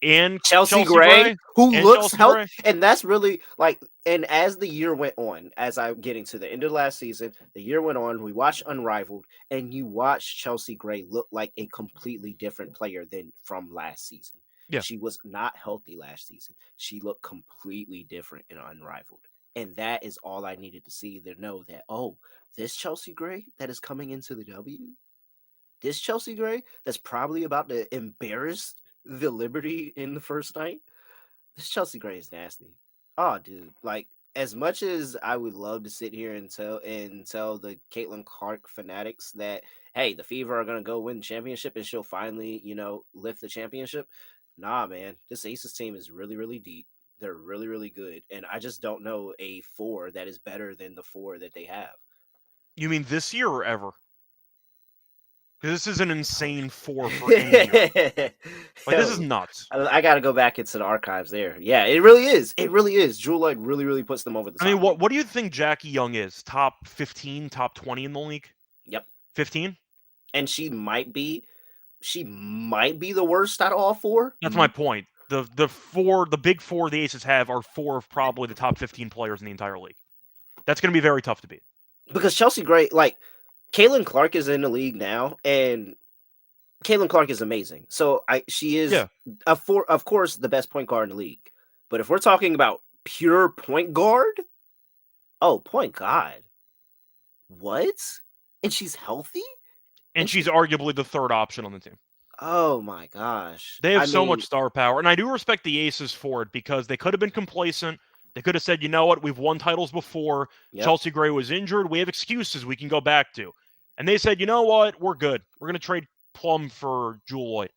and Chelsea Gray, who and looks Chelsea healthy, Gray. and that's really like. And as the year went on, as I'm getting to the end of last season, the year went on. We watched Unrivaled, and you watched Chelsea Gray look like a completely different player than from last season. Yeah. She was not healthy last season. She looked completely different in Unrivaled, and that is all I needed to see to know that, oh, this Chelsea Gray that is coming into the W, this Chelsea Gray that's probably about to embarrass the Liberty in the first night. This Chelsea Gray is nasty. Oh, dude. Like, as much as I would love to sit here and tell the Caitlin Clark fanatics that, hey, the Fever are gonna go win the championship and she'll finally, lift the championship. Nah, man. This Aces team is really, really deep. They're really, really good. And I just don't know a 4 that is better than the 4 that they have. You mean this year or ever? Because this is an insane 4 for any year. Like, this is nuts. I got to go back into the archives there. Yeah, it really is. It really is. Jewel Lloyd really, really puts them over the top. I mean, what do you think Jackie Young is? Top 15, top 20 in the league? Yep. 15? And she might be the worst out of all 4. That's my point. The big 4 the Aces have are 4 of probably the top 15 players in the entire league. That's going to be very tough to beat. Because Chelsea Gray, like, Caitlin Clark is in the league now, and Caitlin Clark is amazing. So she is, of course, the best point guard in the league. But if we're talking about pure point guard, point guard, what? And she's healthy? And she's arguably the 3rd option on the team. Oh my gosh. They have so much star power. And I do respect the Aces for it, because they could have been complacent. They could have said, you know what, we've won titles before. Yep. Chelsea Gray was injured. We have excuses we can go back to. And they said, you know what, we're good. We're going to trade Plum for Jewel Lloyd.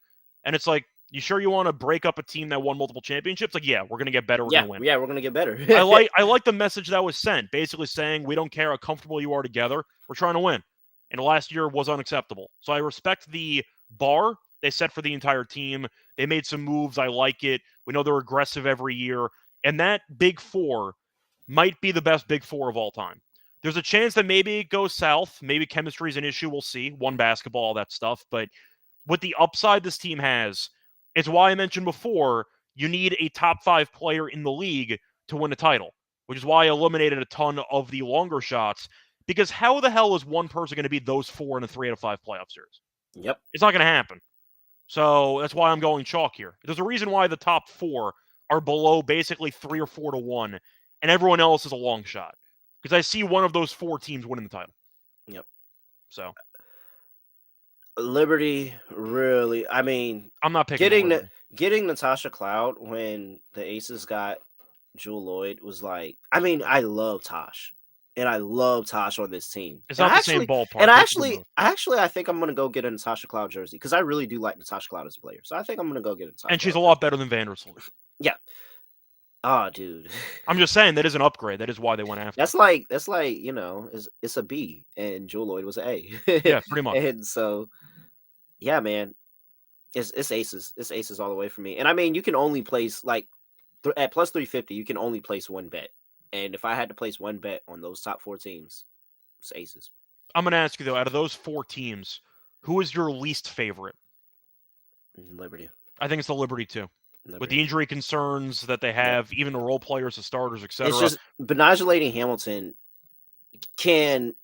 And it's like, you sure you want to break up a team that won multiple championships? Like, yeah, we're going to get better. We're going to win. Yeah, we're going to get better. I like the message that was sent, basically saying, we don't care how comfortable you are together. We're trying to win. And last year was unacceptable. So I respect the bar they set for the entire team. They made some moves. I like it. We know they're aggressive every year. And that big 4 might be the best big 4 of all time. There's a chance that maybe it goes south. Maybe chemistry is an issue. We'll see. One basketball, all that stuff. But with the upside this team has, it's why I mentioned before, you need a top 5 player in the league to win a title, which is why I eliminated a ton of the longer shots. Because how the hell is one person going to beat those 4 in a 3 out of 5 playoff series? Yep. It's not going to happen. So that's why I'm going chalk here. There's a reason why the top 4 are below basically 3 or 4 to 1, and everyone else is a long shot. Because I see one of those 4 teams winning the title. Yep. So Liberty really, I mean, I'm not picking the getting Liberty. getting Natasha Cloud when the Aces got Jewel Lloyd was like, I mean, I love Tosh. And I love Tosh on this team. It's And not I the same actually ballpark, and but I it's a good actually move. I think I'm gonna go get a Natasha Cloud jersey because I really do like Natasha Cloud as a player. So I think I'm gonna go get a Natasha And she's a Cloud lot jersey. better than Vandersloot. Yeah. Oh, dude. I'm just saying that is an upgrade. That is why they went after. That's like, it's a B and Jewel Lloyd was an A. Yeah, pretty much. And so yeah, man. It's aces. It's aces all the way for me. And I mean, you can only place like at plus 350, you can only place one bet. And if I had to place one bet on those top 4 teams, it's aces. I'm going to ask you, though, out of those 4 teams, who is your least favorite? Liberty. I think it's the Liberty, too. Liberty. With the injury concerns that they have, even the role players, the starters, etc. It's just Benajalating Hamilton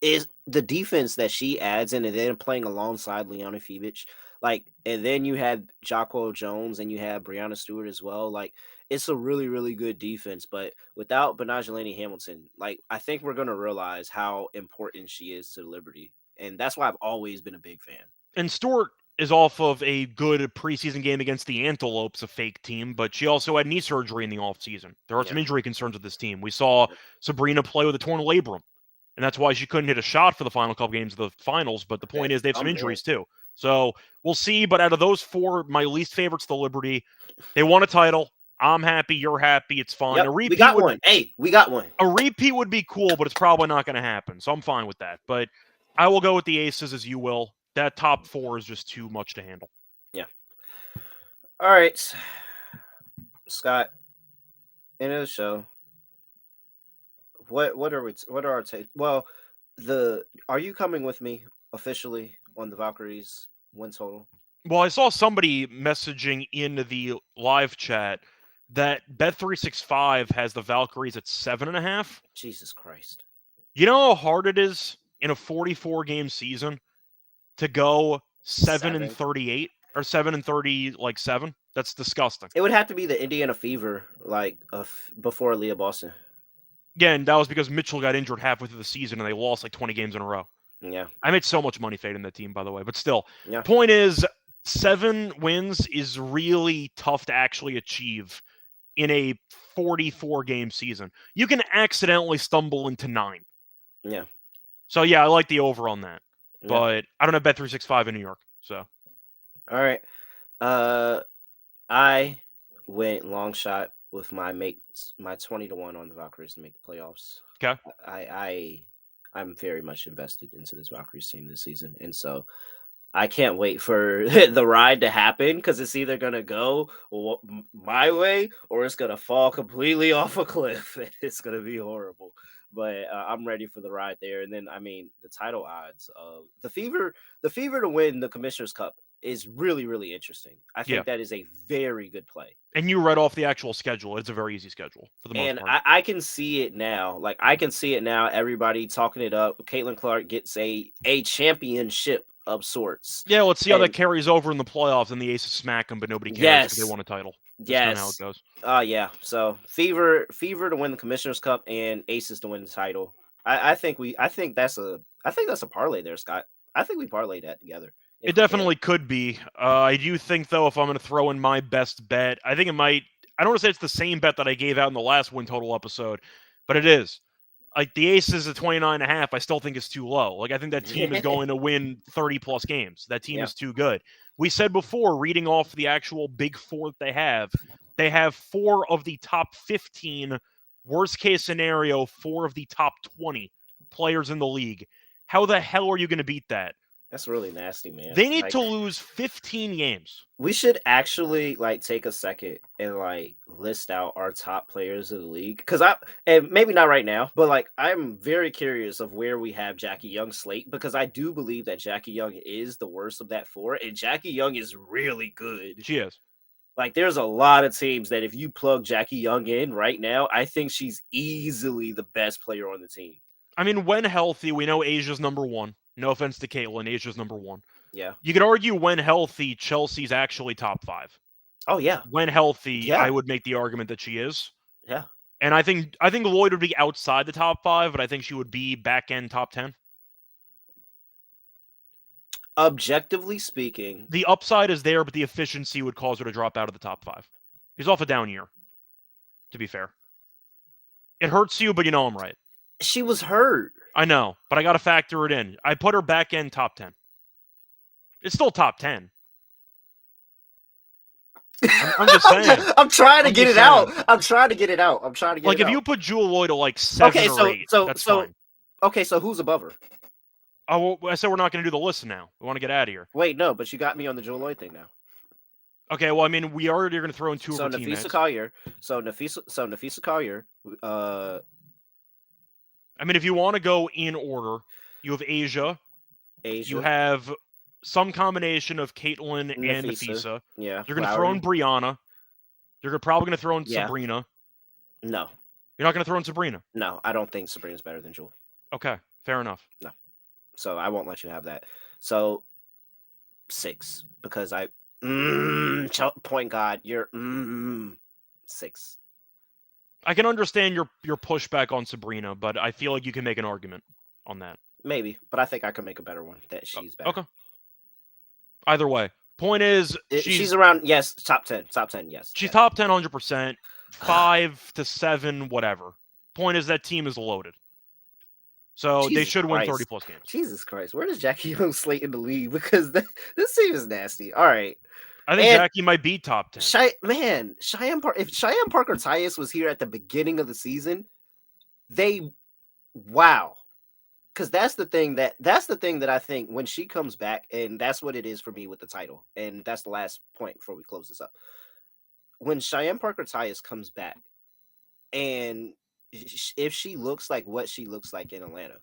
is the defense that she adds in, and then playing alongside Leona Fibic, like, and then you have Jacko Jones and you have Brianna Stewart as well. Like, it's a really, really good defense. But without Benajalating Hamilton, like, I think we're gonna realize how important she is to Liberty, and that's why I've always been a big fan. And Stewart is off of a good preseason game against the Antelopes, a fake team, but she also had knee surgery in the offseason. There are some injury concerns with this team. We saw Sabrina play with a torn labrum, and that's why she couldn't hit a shot for the final couple games of the finals. But the point is they have some injuries too. So we'll see. But out of those 4, my least favorite's the Liberty. They won a title. I'm happy. You're happy. It's fine. Yep, we got one. Hey, we got one. A repeat would be cool, but it's probably not going to happen. So I'm fine with that. But I will go with the Aces as you will. That top 4 is just too much to handle. Yeah. All right, Scott. End of the show. What are our takes? Well, are you coming with me officially on the Valkyries win total? Well, I saw somebody messaging in the live chat that Bet365 has the Valkyries at 7.5. Jesus Christ! You know how hard it is in a 44 game season to go 7-38 or 7-30 like 7? That's disgusting. It would have to be the Indiana Fever, like before Leah Boston. Again, that was because Mitchell got injured halfway through the season and they lost like 20 games in a row. Yeah. I made so much money fading that team, by the way, but still. Yeah. Point is, 7 wins is really tough to actually achieve in a 44 game season. You can accidentally stumble into 9. Yeah. So yeah, I like the over on that. Yeah. But I don't have Bet365 in New York, so. All right. I went long shot with my 20 to 1 on the Valkyries to make the playoffs. Okay. I'm very much invested into this Valkyries team this season, and so I can't wait for the ride to happen because it's either gonna go my way or it's gonna fall completely off a cliff. It's gonna be horrible, but I'm ready for the ride there. And then, I mean, the title odds of the Fever to win the Commissioner's Cup is really, really interesting. I think that is a very good play. And you read off the actual schedule. It's a very easy schedule for the most And part. I can see it now. Like, I can see it now. Everybody talking it up. Caitlin Clark gets a championship of sorts. Yeah, let's see how that carries over in the playoffs, and the Aces smack them, but nobody cares because they won a title. That's kind of how it goes. Yeah. So Fever to win the Commissioner's Cup and Aces to win the title. I think that's a parlay there, Scott. I think we parlay that together. It definitely could be. I do think, though, if I'm going to throw in my best bet, I think it might. I don't want to say it's the same bet that I gave out in the last win total episode, but it is. Like, the Aces at 29.5, I still think is too low. Like, I think that team is going to win 30-plus games. That team is too good. We said before, reading off the actual big 4 that they have 4 of the top 15, worst case scenario, 4 of the top 20 players in the league. How the hell are you going to beat that? That's really nasty, man. They need to lose 15 games. We should actually take a second and list out our top players of the league. And maybe not right now, but I'm very curious of where we have Jackie Young's slate, because I do believe that Jackie Young is the worst of that 4, and Jackie Young is really good. She is. There's a lot of teams that if you plug Jackie Young in right now, I think she's easily the best player on the team. I mean, when healthy, we know Asia's number 1. No offense to Caitlin, Asia's number 1. Yeah. You could argue when healthy, Chelsea's actually top 5. Oh yeah. When healthy, Yeah. I would make the argument that she is. Yeah. And I think Lloyd would be outside the top 5, but I think she would be back end top 10. Objectively speaking, The upside is there, but the efficiency would cause her to drop out of the top 5. She's off a down year, to be fair. It hurts you, but you know I'm right. she was hurt. I know, but I got to factor it in. I put her back end top 10. It's still top 10. I'm just saying. I'm trying to get it out. I'm trying to get it out. Like, if you put Jewel Lloyd at like 7 or 8, that's fine. Okay, so who's above her? Oh, well, I said we're not going to do the list now. We want to get out of here. Wait, no, but you got me on the Jewel Lloyd thing now. Okay, well, I mean, we already are going to throw in 2 of our teammates. Nafisa Collier. I mean, if you want to go in order, you have Asia. You have some combination of Caitlin and Nafisa. Yeah. You're going to throw in Brianna. You're probably going to throw in Sabrina. No. You're not going to throw in Sabrina? No, I don't think Sabrina's better than Jewel. Okay, fair enough. No. So I won't let you have that. So 6, because point guard, you're 6. I can understand your pushback on Sabrina, but I feel like you can make an argument on that. Maybe, but I think I can make a better one that she's better. Okay. Either way, point is she's around. Yes, top 10. Yes, she's top 10, 100%. 5 to 7, whatever. Point is that team is loaded, so they should win 30 plus games. Jesus Christ, where does Jackie Young slate in the league? Because this team is nasty. All right. I think Jackie might be top 10. If Cheyenne Parker-Tyus was here at the beginning of the season, wow. Because that's the thing that I think when she comes back, and that's what it is for me with the title. And that's the last point before we close this up. When Cheyenne Parker-Tyus comes back, and if she looks like what she looks like in Atlanta,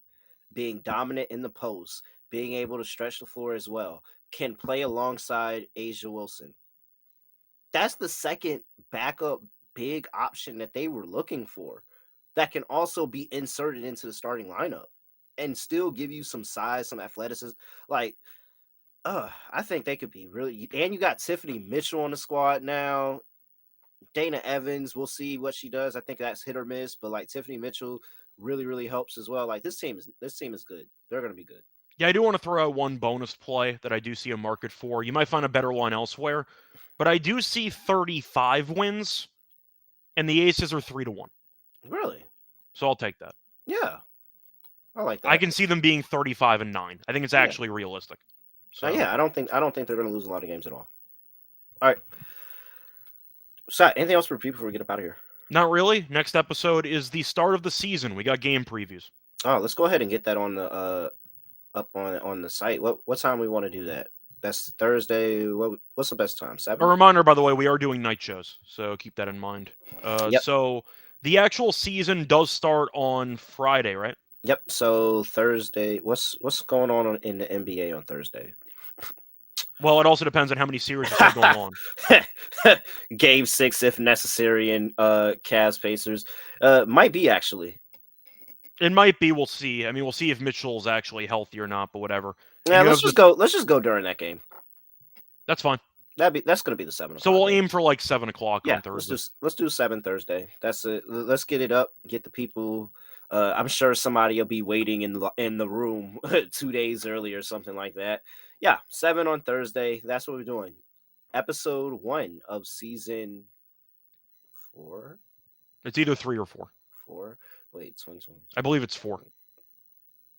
being dominant in the post, being able to stretch the floor as well, can play alongside Asia Wilson. That's the second backup big option that they were looking for that can also be inserted into the starting lineup and still give you some size, some athleticism. Like, I think they could be really. And you got Tiffany Mitchell on the squad now. Dana Evans, we'll see what she does. I think that's hit or miss, but like Tiffany Mitchell really, really helps as well. Like this team is good. They're going to be good. Yeah, I do want to throw out one bonus play that I do see a market for. You might find a better one elsewhere, but I do see 35 wins, and the Aces are 3-1. Really? So I'll take that. Yeah, I like that. I can see them being 35-9. I think it's actually realistic. So yeah, I don't think they're going to lose a lot of games at all. All right. So, anything else for people before we get up out of here? Not really. Next episode is the start of the season. We got game previews. Oh, let's go ahead and get that on the up on the site. What time we want to do that? That's Thursday. What's the best time? 7? A reminder, by the way, we are doing night shows, so keep that in mind. Yep. So the actual season does start on Friday, right? Yep. So Thursday. What's going on in the NBA on Thursday? Well, it also depends on how many series are still going on. Game 6, if necessary, in Cavs Pacers. Might be actually. It might be. We'll see. I mean, we'll see if Mitchell's actually healthy or not, but whatever. Yeah, let's just go. Let's just go during that game. That's fine. That's going to be the 7 o'clock. So we'll aim for like 7 o'clock on Thursday. Let's do 7 Thursday. That's it. Let's get it up. Get the people. I'm sure somebody will be waiting in the room 2 days early or something like that. Yeah, 7 on Thursday. That's what we're doing. Episode 1 of season 4. It's either 3 or 4. 4. Wait, 20. I believe it's 4.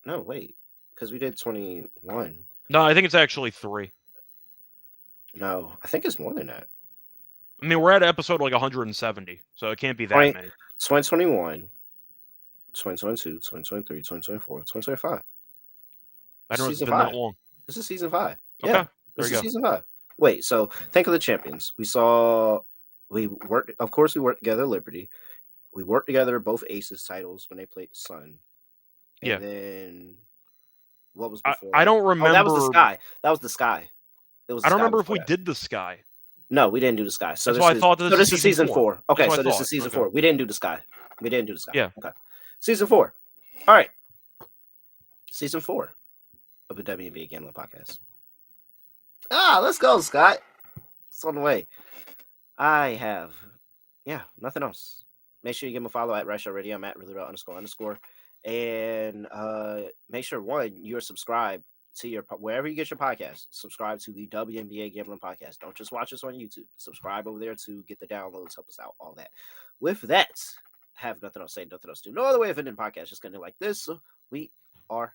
No, wait, because we did 21. No, I think it's actually 3. No, I think it's more than that. I mean, we're at episode like 170, so it can't be that many. 2021, 2022, 2023, 2024, 2025. I don't know if it's been that long. This is season 5. Okay, yeah, this is season 5. Wait, so think of the champions. We worked together Liberty. We worked together both Aces titles when they played the Sun. And then what was before? I don't remember. Oh, that was the Sky. I don't remember if we did the Sky. No, we didn't do the Sky. So that's why I thought this is season 4. Okay, so this is season 4. We didn't do the Sky. Yeah. Okay. Season 4. All right. Season 4 of the WNBA Gambling Podcast. Let's go, Scott. It's on the way. I have, nothing else. Make sure you give me a follow at Reichel Radio. I'm at realtor __. And make sure, one, you're subscribed to your, wherever you get your podcast, subscribe to the WNBA Gambling Podcast. Don't just watch us on YouTube. Subscribe over there to get the downloads, help us out, all that. With that, have nothing else to say, nothing else to do. No other way of ending the podcast, just getting it like this. So we are